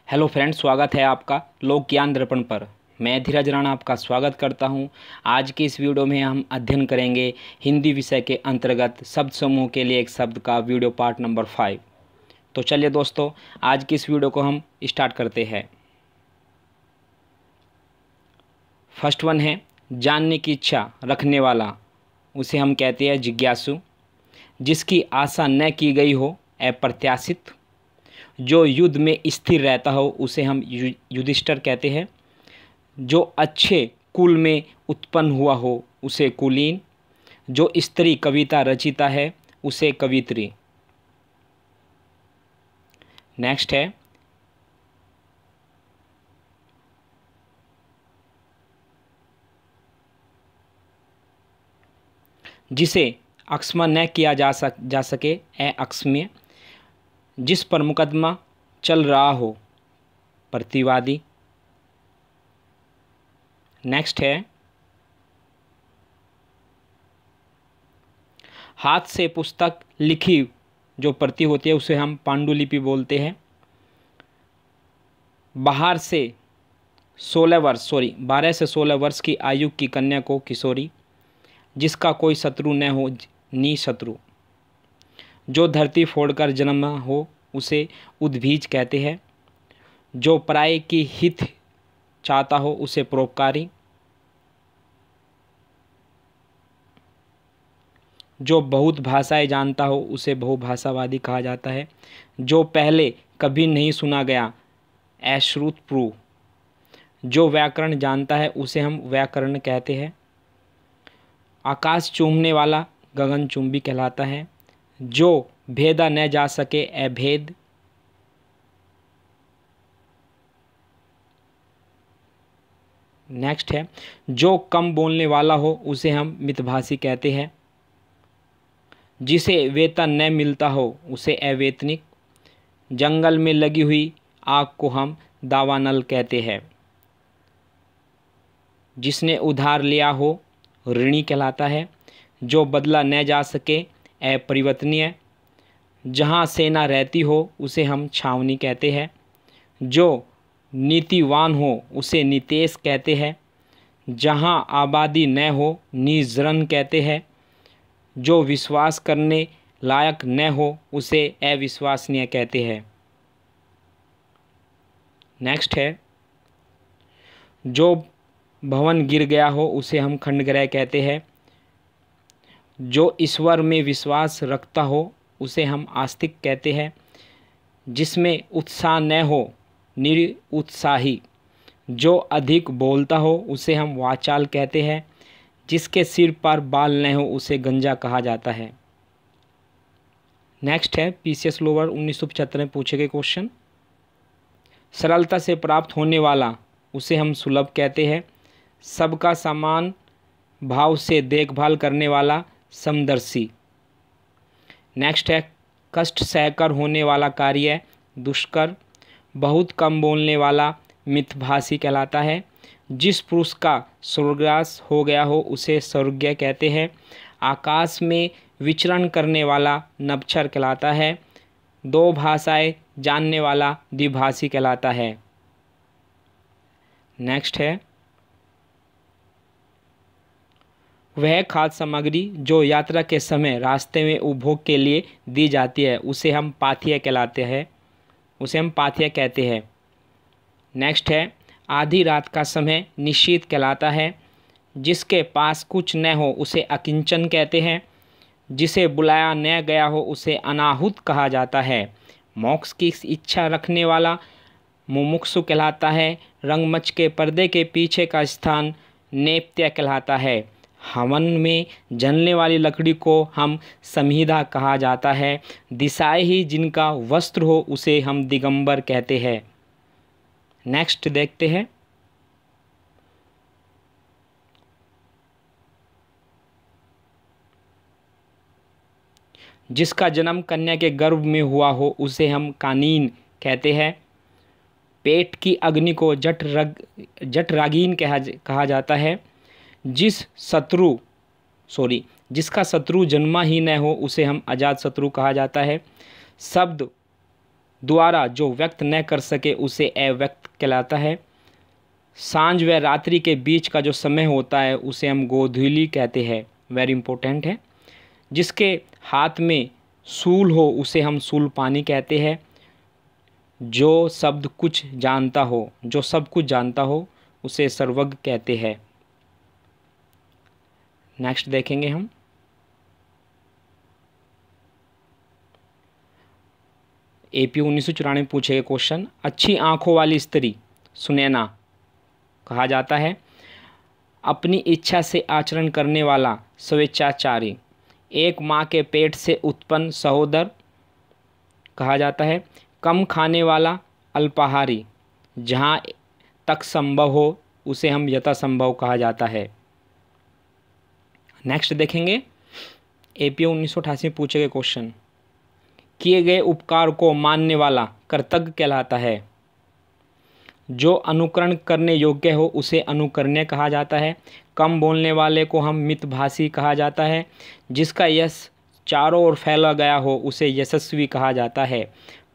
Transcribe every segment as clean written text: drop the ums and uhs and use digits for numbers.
Hello friends, स्वागत है आपका लोक ज्ञान दर्पण पर। मैं धीरज राणा आपका स्वागत करता हूं। आज की इस वीडियो में हम अध्ययन करेंगे हिंदी विषय के अंतर्गत शब्द समूह के लिए एक शब्द का वीडियो पार्ट नंबर 5। तो चलिए दोस्तों, आज की इस वीडियो को हम स्टार्ट करते हैं। फर्स्ट वन है जानने की इच्छा रखने वाला, उसे हम कहते हैं जिज्ञासु। जिसकी आशा न की गई हो अप्रत्याशित। जो युद्ध में स्थिर रहता हो उसे हम युधिष्ठिर कहते हैं। जो अच्छे कुल में उत्पन्न हुआ हो उसे कुलीन। जो स्त्री कविता रचिता है उसे कवित्री। नेक्स्ट है जिसे अक्षमा न किया जा सके अक्षम्य। जिस पर मुकदमा चल रहा हो प्रतिवादी। नेक्स्ट है हाथ से पुस्तक लिखी जो प्रति होती है उसे हम पांडुलिपि बोलते हैं। 12 से 16 वर्ष की आयु की कन्या को किशोरी। जिसका कोई शत्रु न हो निशत्रु। जो धरती फोड़कर जन्मा हो उसे उद्भिज कहते हैं। जो पराये की हित चाहता हो उसे परोपकारी। जो बहुत भाषाएं जानता हो उसे बहुभाषावादी कहा जाता है। जो पहले कभी नहीं सुना गया अश्रुतप्रू। जो व्याकरण जानता है उसे हम व्याकरण कहते हैं। आकाश चूमने वाला गगनचुंबी कहलाता है। जो भेदा न जा सके अभेद। नेक्स्ट है जो कम बोलने वाला हो उसे हम मितभाषी कहते हैं। जिसे वेतन न मिलता हो उसे अवेतनिक। जंगल में लगी हुई आग को हम दावानल कहते हैं। जिसने उधार लिया हो ऋणी कहलाता है। जो बदला न जा सके अपरिवर्तनीय। जहाँ सेना रहती हो उसे हम छावनी कहते हैं। जो नीतिवान हो उसे नितेश कहते हैं। जहाँ आबादी न हो निजरन कहते हैं। जो विश्वास करने लायक न हो उसे अविश्वसनीय कहते हैं। नेक्स्ट है जो भवन गिर गया हो उसे हम खंडग्राह कहते हैं। जो ईश्वर में विश्वास रखता हो उसे हम आस्तिक कहते हैं। जिसमें उत्साह न हो निरुत्साही। जो अधिक बोलता हो उसे हम वाचाल कहते हैं। जिसके सिर पर बाल न हो उसे गंजा कहा जाता है। नेक्स्ट है पीसीएस लोअर 1975 में पूछे गए क्वेश्चन। सरलता से प्राप्त होने वाला उसे हम सुलभ कहते हैं। सबका समान भाव से देखभाल करने वाला समदर्शी। नेक्स्ट है कष्ट सहकर होने वाला कार्य दुष्कर। बहुत कम बोलने वाला मितभाषी कहलाता है। जिस पुरुष का स्वर्गवास हो गया हो उसे स्वर्गीय कहते हैं। आकाश में विचरण करने वाला नभक्षर कहलाता है। 2 भाषाएं जानने वाला द्विभाषी कहलाता है। नेक्स्ट है वह खाद्य सामग्री जो यात्रा के समय रास्ते में उपभोग के लिए दी जाती है उसे हम पाथेय कहते हैं। नेक्स्ट है आधी रात का समय निश्चित कहलाता है। जिसके पास कुछ न हो उसे अकिंचन कहते हैं। जिसे बुलाया न गया हो उसे अनाहुत कहा जाता है। मोक्ष की इच्छा रखने वाला मुमुक्षु कहलाता है। रंगमंच के पर्दे के पीछे का स्थान नेपथ्य कहलाता है। हवन में जलने वाली लकड़ी को हम संहिता कहा जाता है। दिशाएं ही जिनका वस्त्र हो उसे हम दिगंबर कहते हैं। नेक्स्ट देखते हैं जिसका जन्म कन्या के गर्भ में हुआ हो उसे हम कानीन कहते हैं। पेट की अग्नि को जठरागीन कहा जाता है। जिसका शत्रु जन्मा ही न हो उसे हम अजात शत्रु कहा जाता है। शब्द द्वारा जो व्यक्त न कर सके उसे अव्यक्त कहलाता है। सांझ व रात्रि के बीच का जो समय होता है उसे हम गोधूली कहते हैं, वेरी इंपॉर्टेंट है। जिसके हाथ में शूल हो उसे हम शूलपानी कहते हैं। जो सब कुछ जानता हो उसे सर्वज्ञ कहते हैं। नेक्स्ट देखेंगे हम, एपी 1994 में पूछे गए क्वेश्चन, अच्छी आंखों वाली स्त्री सुनैना कहा जाता है। अपनी इच्छा से आचरण करने वाला स्वेच्छाचारी, एक माँ के पेट से उत्पन्न सहोदर कहा जाता है। कम खाने वाला अल्पाहारी, जहाँ तक संभव हो उसे हम यथासंभव कहा जाता है। नेक्स्ट देखेंगे, एपीओ 1988 में पूछे गए क्वेश्चन, किए गए उपकार को मानने वाला कृतज्ञ कहलाता है। जो अनुकरण करने योग्य हो उसे अनुकरणीय कहा जाता है। कम बोलने वाले को हम मितभाषी कहा जाता है। जिसका यश चारों ओर फैला गया हो उसे यशस्वी कहा जाता है।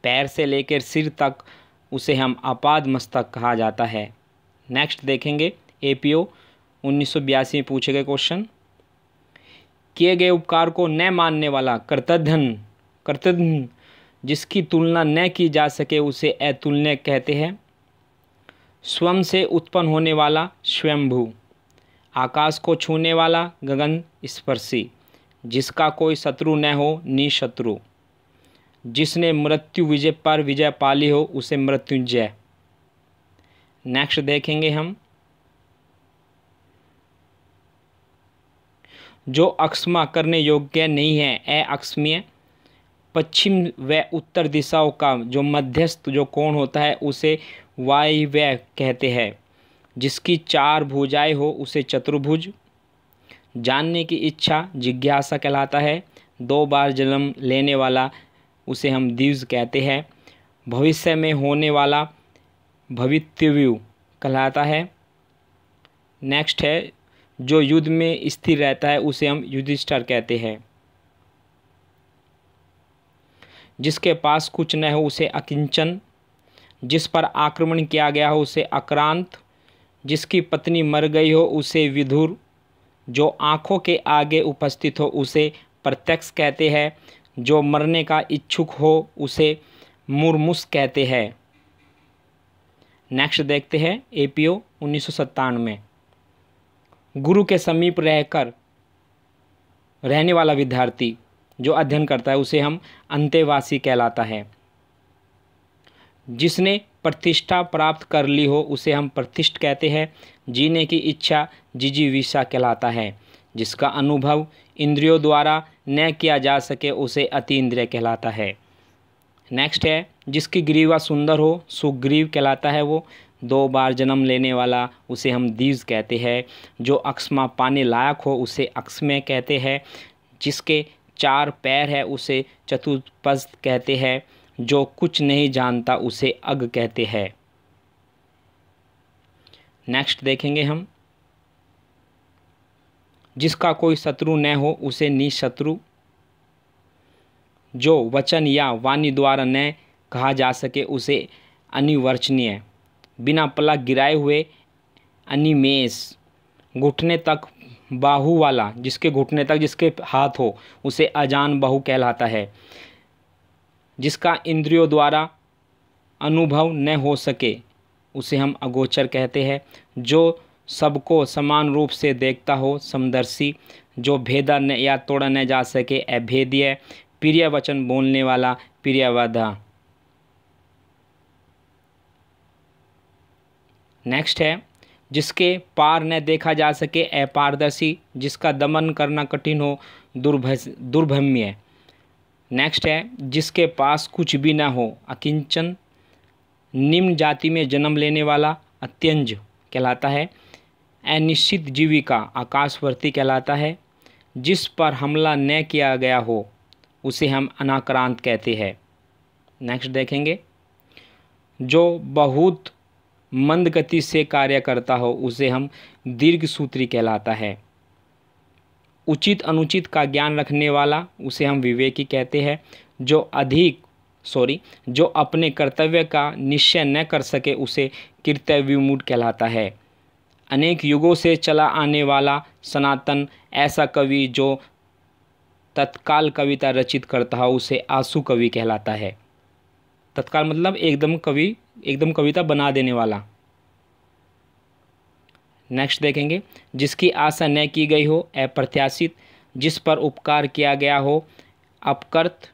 पैर से लेकर सिर तक उसे हम आपाद मस्तक कहा जाता है। नेक्स्ट देखेंगे, एपीओ 1982 में पूछे गए क्वेश्चन, किए गए उपकार को न मानने वाला कृतघ्न, जिसकी तुलना न की जा सके उसे अतुलनीय कहते हैं। स्वयं से उत्पन्न होने वाला स्वयंभू, आकाश को छूने वाला गगन स्पर्शी, जिसका कोई शत्रु न हो निशत्रु, जिसने मृत्यु विजय पर विजय पाली हो उसे मृत्युंजय। नेक्स्ट देखेंगे हम, जो अक्षमा करने योग्य नहीं है अक्षमीय, पश्चिम व उत्तर दिशाओं का जो मध्यस्थ जो कोण होता है उसे वायव्य कहते हैं। जिसकी चार भुजाएं हो उसे चतुर्भुज, जानने की इच्छा जिज्ञासा कहलाता है। 2 बार जन्म लेने वाला उसे हम दिव्य कहते हैं। भविष्य में होने वाला भवितव्य कहलाता है। नेक्स्ट है, जो युद्ध में स्थिर रहता है उसे हम युधिष्ठिर कहते हैं। जिसके पास कुछ न हो उसे अकिंचन, जिस पर आक्रमण किया गया हो उसे आक्रांत, जिसकी पत्नी मर गई हो उसे विधुर, जो आँखों के आगे उपस्थित हो उसे प्रत्यक्ष कहते हैं। जो मरने का इच्छुक हो उसे मुर्मुस कहते हैं। नेक्स्ट देखते हैं, एपीओ 1997 में, गुरु के समीप रहने वाला विद्यार्थी जो अध्ययन करता है उसे हम अंतेवासी कहलाता है। जिसने प्रतिष्ठा प्राप्त कर ली हो उसे हम प्रतिष्ठ कहते हैं। जीने की इच्छा जिजीविषा कहलाता है। जिसका अनुभव इंद्रियों द्वारा न किया जा सके उसे अतीन्द्रिय कहलाता है। नेक्स्ट है, जिसकी ग्रीवा सुंदर हो सुग्रीव कहलाता है। वो 2 बार जन्म लेने वाला उसे हम दीज कहते हैं। जो अक्षमा पाने लायक हो उसे अक्षमेय कहते हैं। जिसके 4 पैर है उसे चतुष्पद कहते हैं। जो कुछ नहीं जानता उसे अज्ञ कहते हैं। नेक्स्ट देखेंगे हम, जिसका कोई शत्रु न हो उसे निशत्रु, जो वचन या वाणी द्वारा न कहा जा सके उसे अनिवर्चनीय, बिना पलक गिराए हुए अनिमेष, घुटने तक बाहु वाला, जिसके घुटने तक जिसके हाथ हो उसे अजान बाहु कहलाता है। जिसका इंद्रियों द्वारा अनुभव न हो सके उसे हम अगोचर कहते हैं। जो सबको समान रूप से देखता हो समदर्शी, जो भेदा न या तोड़ा न जा सके अभेद्य, प्रिय वचन बोलने वाला प्रियवदा। नेक्स्ट है, जिसके पार न देखा जा सके अपारदर्शी, जिसका दमन करना कठिन हो दुर्भम्य। नेक्स्ट है, जिसके पास कुछ भी न हो अकिंचन, निम्न जाति में जन्म लेने वाला अत्यंज कहलाता है। अनिश्चित जीविका आकाशवर्ती कहलाता है। जिस पर हमला न किया गया हो उसे हम अनाक्रांत कहते हैं। नेक्स्ट देखेंगे, जो बहुत मंद गति से कार्य करता हो उसे हम दीर्घसूत्री कहलाता है। उचित अनुचित का ज्ञान रखने वाला उसे हम विवेकी कहते हैं। जो अधिक जो अपने कर्तव्य का निश्चय न कर सके उसे कर्तव्यविमूढ़ कहलाता है। अनेक युगों से चला आने वाला सनातन ऐसा कवि जो तत्काल कविता रचित करता हो उसे आंसू कवि कहलाता है। तत्काल मतलब एकदम कविता बना देने वाला। नेक्स्ट देखेंगे, जिसकी आशा न की गई हो, अप्रत्याशित, जिस पर उपकार किया गया हो, अपकृत,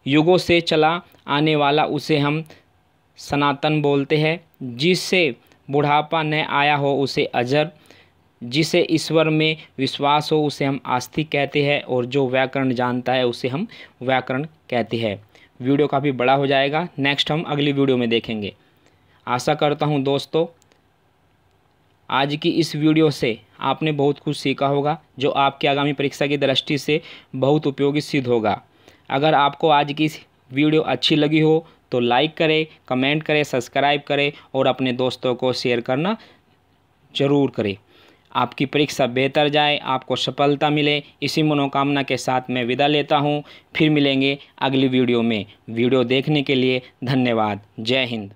युगों से चला आने वाला उसे हम सनातन बोलते हैं। जिससे बुढ़ापा न आया हो उसे अजर, जिसे ईश्वर में विश्वास हो उसे हम आस्तिक कहते हैं, और जो व्याकरण जानता है उसे हम व्याकरण कहते हैं। वीडियो काफ़ी बड़ा हो जाएगा, नेक्स्ट हम अगली वीडियो में देखेंगे। आशा करता हूँ दोस्तों आज की इस वीडियो से आपने बहुत कुछ सीखा होगा, जो आपकी आगामी परीक्षा की दृष्टि से बहुत उपयोगी सिद्ध होगा। अगर आपको आज की इस वीडियो अच्छी लगी हो तो लाइक करें, कमेंट करें, सब्सक्राइब करें और अपने दोस्तों को शेयर करना ज़रूर करें। आपकी परीक्षा बेहतर जाए, आपको सफलता मिले, इसी मनोकामना के साथ मैं विदा लेता हूं। फिर मिलेंगे अगली वीडियो में। वीडियो देखने के लिए धन्यवाद। जय हिंद।